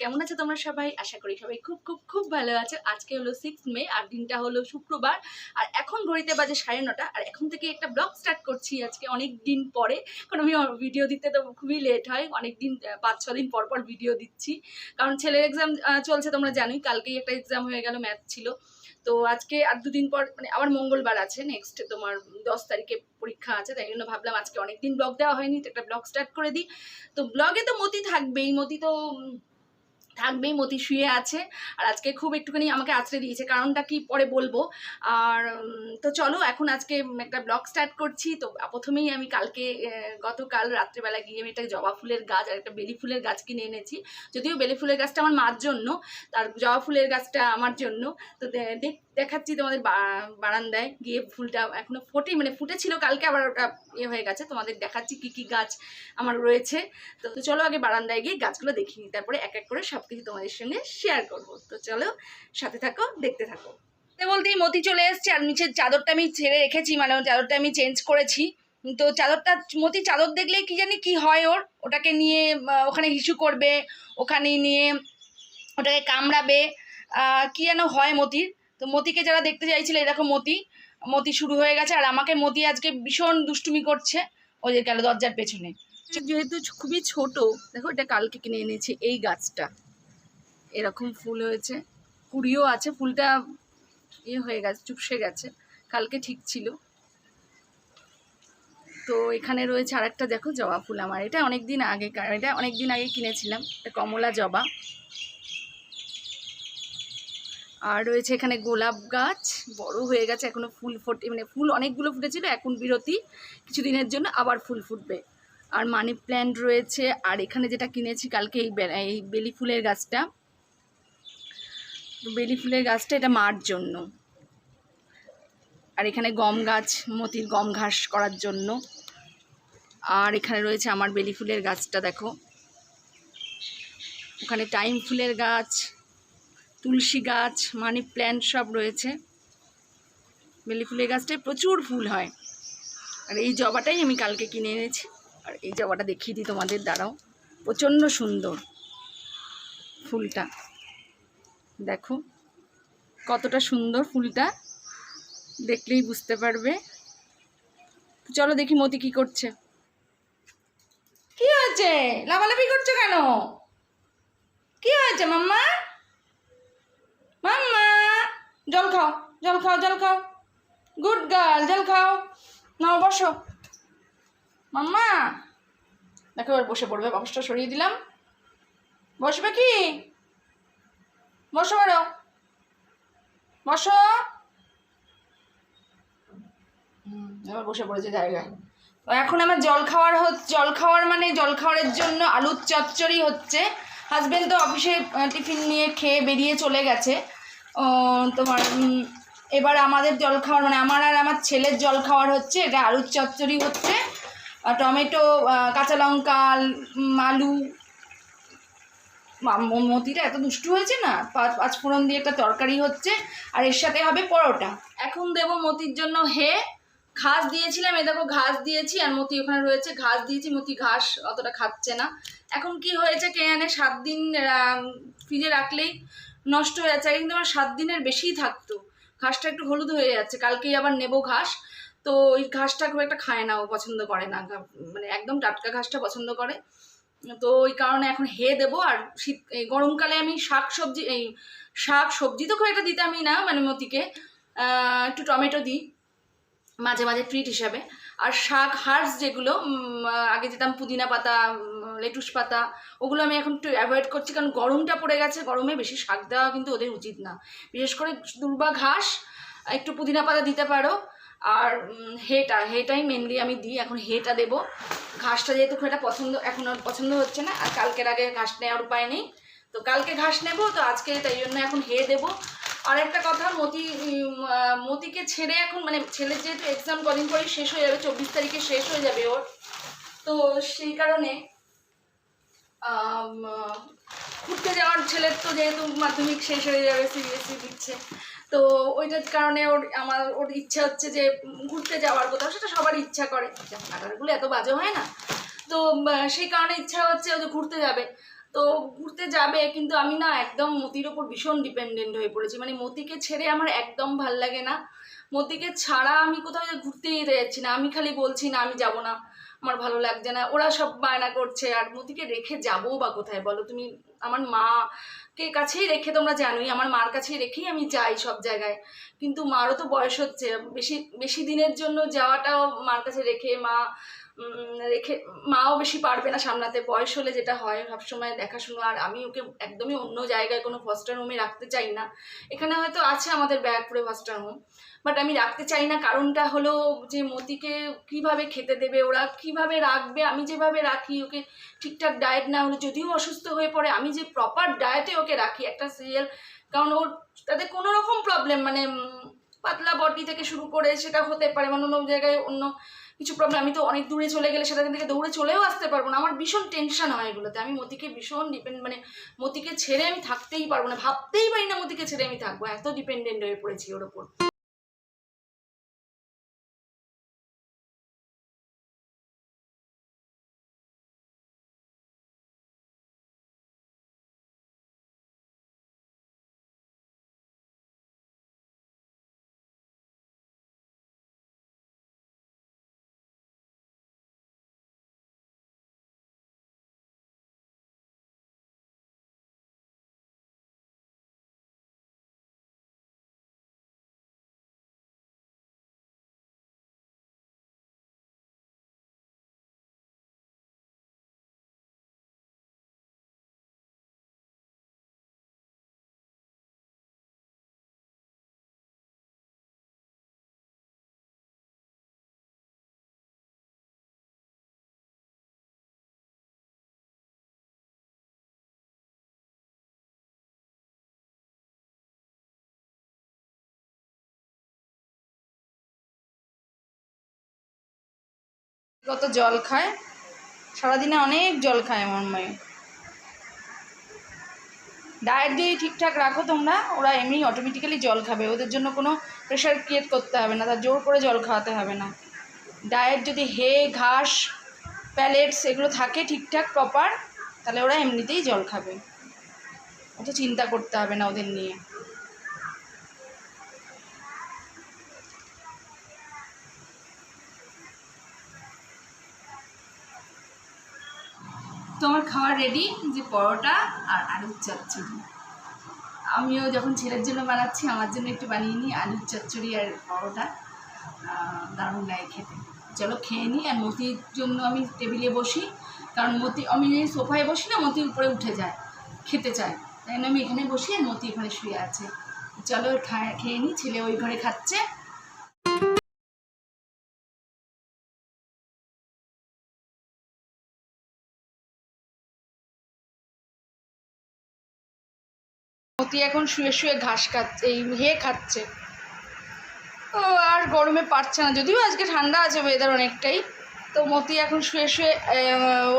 কেমন আছো তোমরা সবাই? আশা করি সবাই খুব খুব খুব ভালো আছো। আজকে হলো 6 মে আর দিনটা হলো শুক্রবার আর এখন ঘড়িতে বাজে 9:30 আর এখন থেকে একটা ব্লগ স্টার্ট করছি আজকে অনেক দিন পরে। কারণ আমি ভিডিও দিতে তো খুবই লেট হয়, অনেক দিন 5-6 দিন পর পর ভিডিও দিচ্ছি কারণ ছেলের এক্সাম চলছে, তোমরা জানোই। কালকেই একটা এক্সাম হয়ে গেল, ম্যাথ ছিল। তো আজকে আর দুদিন পর মানে আবার মঙ্গলবার আছে, নেক্সট তোমার 10 তারিখে পরীক্ষা আছে, তাই জন্য ভাবলাম আজকে অনেকদিন ব্লগ দেওয়া হয়নি, তো একটা ব্লগ স্টার্ট করে দিই। তো ব্লগে তো মতি থাকবেই, মতি তো থাকবেই, মতি শুয়ে আছে আর আজকে খুব একটুখানি আমাকে আছড়ে দিয়েছে, কারণটা কি পরে বলবো। আর তো চলো এখন আজকে একটা ব্লগ স্টার্ট করছি। তো প্রথমেই আমি গতকাল রাত্রেবেলা গিয়ে আমি একটা জবা ফুলের গাছ আর একটা বেলি ফুলের গাছ কিনে এনেছি। যদিও বেলি ফুলের গাছটা আমার মার জন্য, তার জবা ফুলের গাছটা আমার জন্য। তো দেখাচ্ছি তোমাদের বারান্দায় গিয়ে, ফুলটা এখনো ফুটেছিল কালকে, আবার ওটা হয়ে গেছে। তোমাদের দেখাচ্ছি কি কি গাছ আমার রয়েছে। তো চলো আগে বারান্দায় গিয়ে গাছগুলো দেখিয়ে নিই, তারপরে এক এক করে সব কিছু তোমাদের সঙ্গে শেয়ার করবো। তো চলো সাথে থাকো, দেখতে থাকো। বলতেই মতি চলে এসছে আর নিচের চাদরটা আমি ছেড়ে রেখেছি, মানে চাদরটা আমি চেঞ্জ করেছি। তো চাদরটা মতি চাদর দেখলেই কি জানি কি হয়, ওটাকে নিয়ে ওখানে হিসু করবে, ওখানে নিয়ে ওটাকে কামড়াবে, কি যেন হয় মতির। তো মতিকে যারা দেখতে চাইছিল, এরকম মতি শুরু হয়ে গেছে। আর আমাকে মতি আজকে ভীষণ দুষ্টুমি করছে, ওই যে গেল দরজার পেছনে। যেহেতু খুবই ছোট, দেখো এটা কালকে কিনে এনেছি। এই গাছটা এরকম ফুল হয়েছে, কুড়িও আছে, ফুলটা হয়ে গেছে, চুপসে গেছে, কালকে ঠিক ছিল। তো এখানে রয়েছে আর একটা, দেখো জবা ফুল আমার, এটা অনেক দিন আগে কিনেছিলাম, এটা কমলা জবা। আর রয়েছে এখানে গোলাপ গাছ, বড় হয়ে গেছে, এখনো ফুল ফোটে, মানে ফুল অনেকগুলো ফুটেছিল, এখন বিরতি কিছুদিনের জন্য, আবার ফুল ফুটবে। আর মানি প্ল্যান্ট রয়েছে। আর এখানে যেটা কিনেছি কালকে, এই বেলি ফুলের গাছটা, এটা মার জন্য। আর এখানে গম গাছ, মতির গম ঘাস করার জন্য। আর এখানে রয়েছে আমার বেলি ফুলের গাছটা, দেখো ওখানে টাইম ফুলের গাছ, তুলসী গাছ, মানি প্ল্যান্ট সব রয়েছে। বেলি ফুলের গাছটায় প্রচুর ফুল হয়। আর এই জবাটাই আমি কালকে কিনে এনেছি। আর এই জবাটা দেখিয়ে দিই তোমাদের, দাঁড়াও, প্রচণ্ড সুন্দর ফুলটা, দেখো কতটা সুন্দর ফুলটা, দেখলেই বুঝতে পারবে। চলো দেখি মতি কি করছে। কি হয়েছে, লাফালাফি করছো কেন? কি হয়েছে মাম্মা? মাম্মা জল খাও, জল খাও, জল খাও, গুড গার্ল, জল খাও, নাও বসো। মাম্মা দেখো এবার বসে পড়বে, বাবুসটা সরিয়ে দিলাম, বসবে কি? বসো, বারো বসো। এবার বসে পড়েছে জায়গায়। তো এখন আমার জল খাওয়ারের জন্য আলুর চচ্চড়ি হচ্ছে। হাজবেন্ড তো অফিসে টিফিন নিয়ে খেয়ে বেরিয়ে চলে গেছে। তোমার এবার আমাদের জল খাওয়ার, মানে আমার আর আমার ছেলের জল খাওয়ার হচ্ছে, এটা আলুর চচ্চড়ি হচ্ছে, টমেটো, কাঁচা লঙ্কা, আলু। মতিটা এত দুষ্টু হয়েছে না, 5 ফোড়ন দিয়ে একটা তরকারি হচ্ছে, আর এর সাথে হবে পরোটা। এখন দেবো মতির জন্য ঘাস দিয়েছিলাম, এই দেখো ঘাস দিয়েছি, আর মতি ওখানে রয়েছে, ঘাস দিয়েছি, মতি ঘাস অতটা খাচ্ছে না। এখন কি হয়েছে কে জানে, 7 দিন ফ্রিজে রাখলেই নষ্ট হয়ে যাচ্ছে, কিন্তু আমার 7 দিনের বেশিই থাকতো। ঘাসটা একটু হলুদ হয়ে যাচ্ছে, কালকেই আবার নেবো ঘাস। তো ওই ঘাসটা খুব একটা খায় না, ও পছন্দ করে না, মানে একদম টাটকা ঘাসটা পছন্দ করে। তো ওই কারণে এখন দেবো। আর গরমকালে আমি শাক সবজি তো খুব একটা দিতামই না, মানে মতিকে একটু টমেটো দিই মাঝে মাঝে ট্রিট হিসাবে। আর হার্বস যেগুলো আগে দিতাম, পুদিনা পাতা, লেটুস পাতা, ওগুলো আমি এখন একটু অ্যাভয়েড করছি, কারণ গরমটা পড়ে গেছে, গরমে বেশি শাক দেওয়া কিন্তু ওদের উচিত না। বিশেষ করে দুর্বা ঘাস, একটু পুদিনা পাতা দিতে পারো। আর হেটাই মেনলি আমি দিই, এখন হেটা দেবো। ঘাসটা যেহেতু খুব একটা এখন আর পছন্দ হচ্ছে না, আর কালকের আগে ঘাস নেওয়ার উপায় নেই, তো কালকে ঘাস নেবো, তো আজকে তাই জন্য এখন দেবো। আর একটা কথা, মতিকে ছেড়ে এখন, মানে ছেলের যেহেতু এক্সাম কদিন পরেই শেষ হয়ে যাবে, 24 তারিখে শেষ হয়ে যাবে ওর, তো সেই কারণে ঘুরতে যাওয়ার, ছেলের তো যেহেতু মাধ্যমিক শেষ হয়ে যাবে, সিবিএসসি দিচ্ছে, তো ওইটার কারণে ওর ইচ্ছা হচ্ছে যে ঘুরতে যাওয়ার কোথাও, সেটা সবারই ইচ্ছা করে, ব্যাপারগুলো এত বাজে হয় না, তো সেই কারণে ইচ্ছা হচ্ছে ও যে ঘুরতে যাবে। তো ঘুরতে যাবে, কিন্তু আমি না একদম মতির ওপর ভীষণ ডিপেন্ডেন্ট হয়ে পড়েছি। মানে মতিকে ছেড়ে আমার একদম ভাল লাগে না, মতিকে ছাড়া আমি কোথাও ঘুরতেই যেতে যাচ্ছি না। আমি খালি বলছি না আমি যাব না, আমার ভালো লাগছে না, ওরা সব বায়না করছে। আর মতিকে রেখে যাবো বা কোথায় বলো তুমি? আমার মাকে কাছেই রেখে, তোমরা জানোই আমার মার কাছেই রেখেই আমি যাই সব জায়গায়। কিন্তু মারও তো বয়স হচ্ছে, বেশি বেশি দিনের জন্য যাওয়াটাও মার কাছে রেখে রেখে মাও বেশি পারবে না সামলাতে। বয়স হলে যেটা হয় সবসময় দেখাশুনো, আর আমি ওকে একদমই অন্য জায়গায় কোনো ফস্টার হোমে রাখতে চাই না। এখানে হয়তো আছে আমাদের ব্যারাকপুরে ফস্টার হোম, বাট আমি রাখতে চাই না। কারণটা হলো যে মতিকে কিভাবে খেতে দেবে, ওরা কিভাবে রাখবে? আমি যেভাবে রাখি ওকে, ঠিকঠাক ডায়েট না হলে, যদিও অসুস্থ হয়ে পড়ে, আমি যে প্রপার ডায়েটে ওকে রাখি একটা সিরিয়াল, কারণ ওর তাদের কোনো রকম প্রবলেম মানে পাতলা বডি থেকে শুরু করে সেটা হতে পারে, মানে অন্য জায়গায় অন্য কিছু প্রবলেম, আমি তো অনেক দূরে চলে গেলে সেটা থেকে দৌড়ে চলেও আসতে পারবো না। আমার ভীষণ টেনশন হয় এগুলোতে। আমি মতিকে ভীষণ মানে মতিকে ছেড়ে আমি থাকতেই পারবো না, ভাবতেই পারি না মতিকে ছেড়ে আমি থাকবো, এত ডিপেন্ডেন্ট হয়ে পড়েছি ওর ওপর। কত জল খায় সারাদিনে, অনেক জল খায় আমার মেয়ে। ডায়েট যদি ঠিকঠাক রাখো তোমরা, ওরা এমনি অটোমেটিক্যালি জল খাবে, ওদের জন্য কোনো প্রেশার ক্রিয়েট করতে হবে না, তার জোর করে জল খাওয়াতে হবে না। ডায়েট যদি ঘাস প্যালেটস এগুলো থাকে ঠিকঠাক প্রপার, তাহলে ওরা এমনিতেই জল খাবে, অত চিন্তা করতে হবে না ওদের নিয়ে। তো আমার খাওয়া রেডি, যে পরোটা আর আলুর চচ্চড়ি। আমিও যখন ছেলের জন্য বানাচ্ছি, আমার জন্য একটু বানিয়ে নিই আলুর চচ্চড়ি আর পরোটা, দারুণ লাগে খেতে। চলো খেয়ে নিই। আর মতির জন্য আমি টেবিলে বসি, কারণ মতি, আমি সোফায় বসি না, মতি উপরে উঠে যায় খেতে চায়, তাই জন্য আমি এখানে বসি আর মতি এখানে শুয়ে আছে। চলো খেয়ে নিই, ছেলে ওই ঘরে খাচ্ছে। মতি এখন শুয়ে শুয়ে ঘাস খাচ্ছে, খাচ্ছে। ও আর গরমে পারছে না, যদিও আজকে ঠান্ডা আছে ওয়েদার অনেকটাই। তো মতি এখন শুয়ে শুয়ে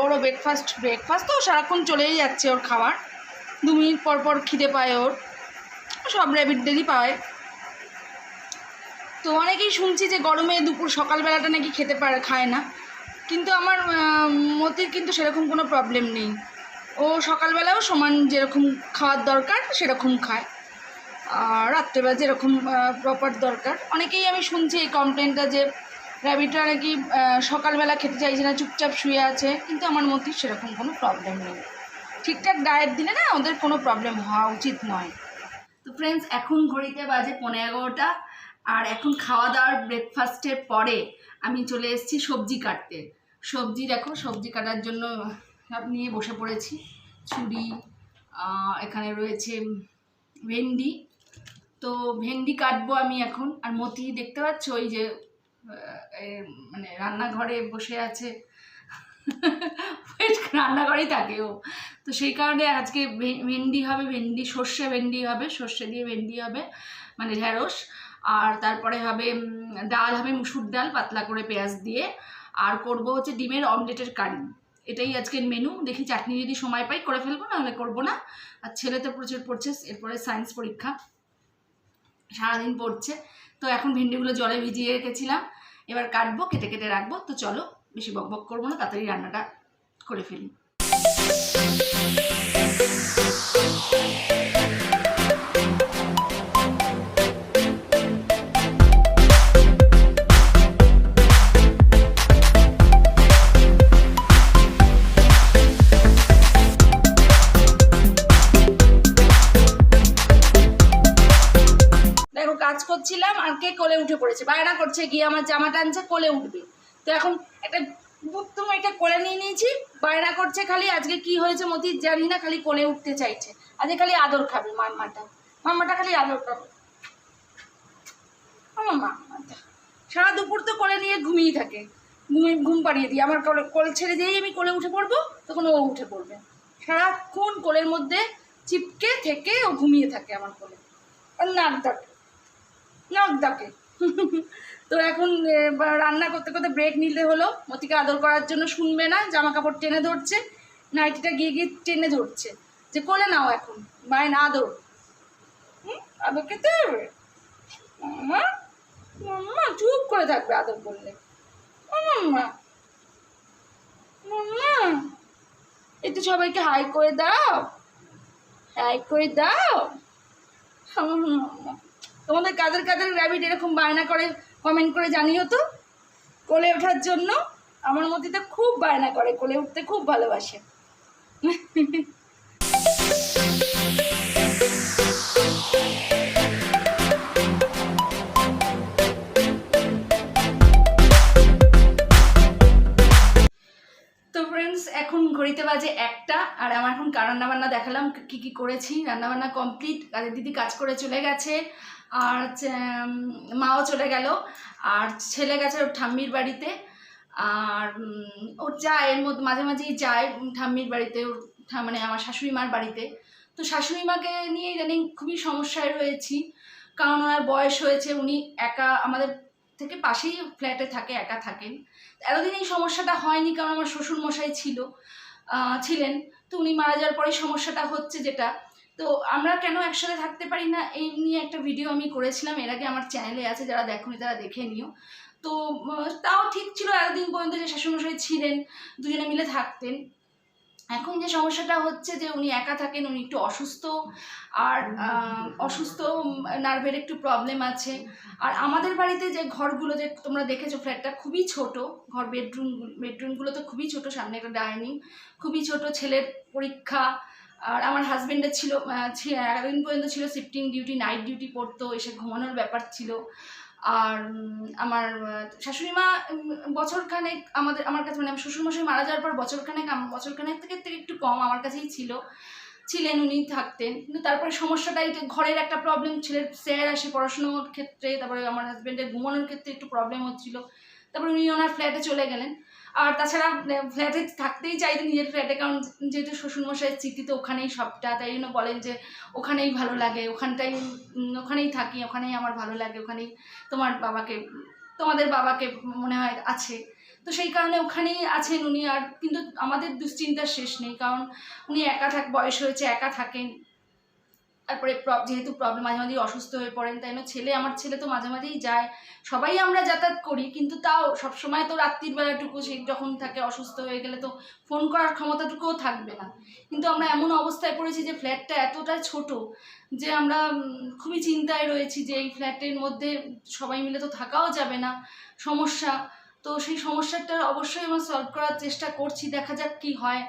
ওরও ব্রেকফাস্ট তো সারাক্ষণ চলেই যাচ্ছে ওর খাবার, 2 মিনিট পর পর খিদে পায় ওর, সব র্যাবিটদেরই পায়। তো অনেকেই শুনছি যে গরমে সকালবেলাটা নাকি খায় না, কিন্তু আমার মতির কিন্তু সেরকম কোনো প্রবলেম নেই। ও সকালবেলাও সমান যেরকম খাওয়ার দরকার সেরকম খায়, আর রাত্রেবেলা যেরকম প্রপার দরকার। অনেকেই আমি শুনছি এই কমপ্লেনটা যে র্যাবিটরা নাকি সকালবেলা খেতে চাইছে না, চুপচাপ শুয়ে আছে, কিন্তু আমার মতির সেরকম কোনো প্রবলেম নেই। ঠিকঠাক ডায়েট দিলে না ওদের কোনো প্রবলেম হওয়া উচিত নয়। তো ফ্রেন্ডস, এখন ঘড়িতে বাজে 11:15, আর এখন খাওয়া দাওয়ার ব্রেকফাস্টের পরে আমি চলে এসেছি সবজি কাটতে। সবজি কাটার জন্য সব নিয়ে বসে পড়েছি। ছুরি, এখানে রয়েছে ভেন্ডি, তো ভেন্ডি কাটবো আমি এখন। আর মতি দেখতে পাচ্ছ ওই যে মানে রান্নাঘরে বসে আছে, রান্নাঘরেই থাকে ও, তো সেই কারণে আজকে ভেন্ডি হবে, সর্ষে দিয়ে ভেন্ডি হবে, মানে ঢেঁড়স। আর তারপরে হবে ডাল, হবে মুসুর ডাল পাতলা করে পেঁয়াজ দিয়ে, আর করব হচ্ছে ডিমের অমলেটের কারি। এটাই আজকের মেনু। দেখি চাটনি যদি সময় পাই করে ফেলবো, নাহলে করবো না। আর ছেলে তো প্রচুর পড়ছে, এরপরে সায়েন্স পরীক্ষা, সারাদিন পড়ছে। তো এখন ভেন্ডিগুলো জলে ভিজিয়ে রেখেছিলাম, এবার কাটবো, কেটে রাখবো। তো চলো বেশি বকবক করবো না, তাড়াতাড়ি রান্নাটা করে ফেলি। কাজ করছিলাম আর কে কোলে উঠে পড়েছে, বায়না করছে গিয়ে আমার জামা টানছে কোলে উঠবে। তো এখন একটা তুমি এটা কোলে নিয়ে নিয়েছি, বায়না করছে খালি। আজকে কি হয়েছে মতি জানি না, খালি কোলে উঠতে চাইছে। আজকে খালি আদর খাবে, মাম্মাটা খালি আদর খাবে। আমার মাম্মাটা সারা দুপুর তো কোলে নিয়ে ঘুমিয়ে থাকে, ঘুম পাড়িয়ে দিই। আমার কোল ছেড়ে দিয়েই আমি কোলে উঠে পড়বো, তখন ও উঠে পড়বে। সারাক্ষণ কোলের মধ্যে চিপকে থেকে ও ঘুমিয়ে থাকে আমার কোলে, আর নাক ডাকে। তো এখন রান্না করতে করতে ব্রেক নিতে হলো, মতিকে আদর করার জন্য। শুনবে না, জামা কাপড় টেনে ধরছে, নাইটিটা গিয়ে টেনে ধরছে যে কোলে নাও এখন, মায়ের আদর। আদর খেতে হবে মাম্মা, মাম্মা চুপ করে থাকবে আদর করলে। মাম্মা মাম্মা একটু সবাইকে হাই করে দাও, হাই করে দাও। তোমাদের কাদের কাদের র্যাবিট এরকম বায়না করে কমেন্ট করে জানিও তো, কোলে ওঠার জন্য। আমার মতিতে খুব বায়না করে, কোলে উঠতে খুব ভালোবাসে। তো ফ্রেন্ডস, এখন ঘড়িতে বাজে 1টা, আর আমার এখন রান্নাবান্না দেখালাম কি কি করেছি। রান্নাবান্না কমপ্লিট, কাজের দিদি কাজ করে চলে গেছে, আর মাও চলে গেল, আর ছেলে গেছে ওর ঠাম্মির বাড়িতে। আর ওর যায় এর মধ্যে মাঝে মাঝেই যায় ঠাম্মির বাড়িতে, ওর মানে আমার শাশুড়ি মার বাড়িতে। তো শাশুড়ি মাকে নিয়ে ইদানিং খুবই সমস্যায় রয়েছি, কারণ ওনার বয়স হয়েছে, উনি একা আমাদের থেকে পাশেই ফ্ল্যাটে থাকে, একা থাকেন। এতদিন এই সমস্যাটা হয়নি, কারণ আমার শ্বশুরমশাই ছিলেন। তো উনি মারা যাওয়ার পরে সমস্যাটা হচ্ছে যেটা। তো আমরা কেন একসাথে থাকতে পারি না, এই নিয়ে একটা ভিডিও আমি করেছিলাম এর আগে, আমার চ্যানেলে আছে, যারা দেখোনি তারা দেখে নিও। তো তাও ঠিক ছিল এতদিন পর্যন্ত যে শ্বশুরমশাই ছিলেন, দুজনে মিলে থাকতেন। এখন যে সমস্যাটা হচ্ছে যে উনি একা থাকেন, উনি একটু অসুস্থ, আর নার্ভের একটু প্রবলেম আছে। আর আমাদের বাড়িতে যে ঘরগুলো যে তোমরা দেখেছো, ফ্ল্যাটটা খুবই ছোট ঘর, বেডরুমগুলো তো খুবই ছোট, সামনে একটা ডাইনিং, খুবই ছোট। ছেলের পরীক্ষা, আর আমার হাজব্যান্ডের ছিল এতদিন পর্যন্ত ছিল শিফটিং ডিউটি, নাইট ডিউটি করতো, এসে ঘুমানোর ব্যাপার ছিল। আর আমার শাশুড়ি মা বছরখানেক আমার কাছে, মানে আমার শ্বশুরমশাই মারা যাওয়ার পর বছরখানেক থেকে একটু কম আমার কাছেই ছিলেন, উনি থাকতেন। কিন্তু তারপরে সমস্যাটা এই ঘরের একটা প্রবলেম, ছেলের স্যার আসে পড়াশোনার ক্ষেত্রে, তারপরে আমার হাজব্যান্ডের ঘুমানোর ক্ষেত্রে একটু প্রবলেম হচ্ছিল, তারপরে উনি ওনার ফ্ল্যাটে চলে গেলেন। আর তাছাড়া ফ্ল্যাটে থাকতেই চাইতেন, নিজের ফ্ল্যাটে, কারণ যেহেতু শ্বশুরমশাইয়ের স্মৃতি তো ওখানেই সবটা, তাই জন্য বলেন যে ওখানেই ভালো লাগে, ওখানেই থাকি, ওখানেই আমার ভালো লাগে, ওখানেই তোমাদের বাবাকে মনে হয় আছে। তো সেই কারণে ওখানেই আছেন উনি। আর কিন্তু আমাদের দুশ্চিন্তার শেষ নেই, কারণ উনি বয়স হয়েছে, একা থাকেন। তারপরে যেহেতু প্রবলেম, মাঝে মাঝেই অসুস্থ হয়ে পড়েন, তাই না। আমার ছেলে তো মাঝে মাঝেই যায়, সবাই আমরা যাতায়াত করি, কিন্তু তাও সবসময় তো রাত্রির বেলাটুকু সে যখন থাকে অসুস্থ হয়ে গেলে তো ফোন করার ক্ষমতাটুকুও থাকবে না। কিন্তু আমরা এমন অবস্থায় পড়েছি যে ফ্ল্যাটটা এতটা ছোট যে আমরা খুবই চিন্তায় রয়েছি যে এই ফ্ল্যাটের মধ্যে সবাই মিলে তো থাকাও যাবে না, সমস্যা। তো সেই সমস্যাটা অবশ্যই আমরা সলভ করার চেষ্টা করছি, দেখা যাক কি হয়।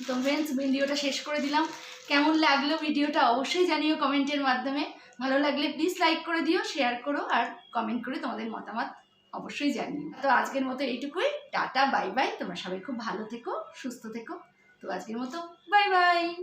তো ফ্রেন্ডস, ভিডিওটা শেষ করে দিলাম। কেমন লাগলো ভিডিওটা অবশ্যই জানিও কমেন্টের মাধ্যমে। ভালো লাগলে প্লিজ লাইক করে দিও, শেয়ার করো, আর কমেন্ট করে তোমাদের মতামত অবশ্যই জানিও। তো আজকের মতো এইটুকুই, টাটা, বাই বাই। তোমরা সবাই খুব ভালো থেকো, সুস্থ থেকো। তো আজকের মতো বাই বাই।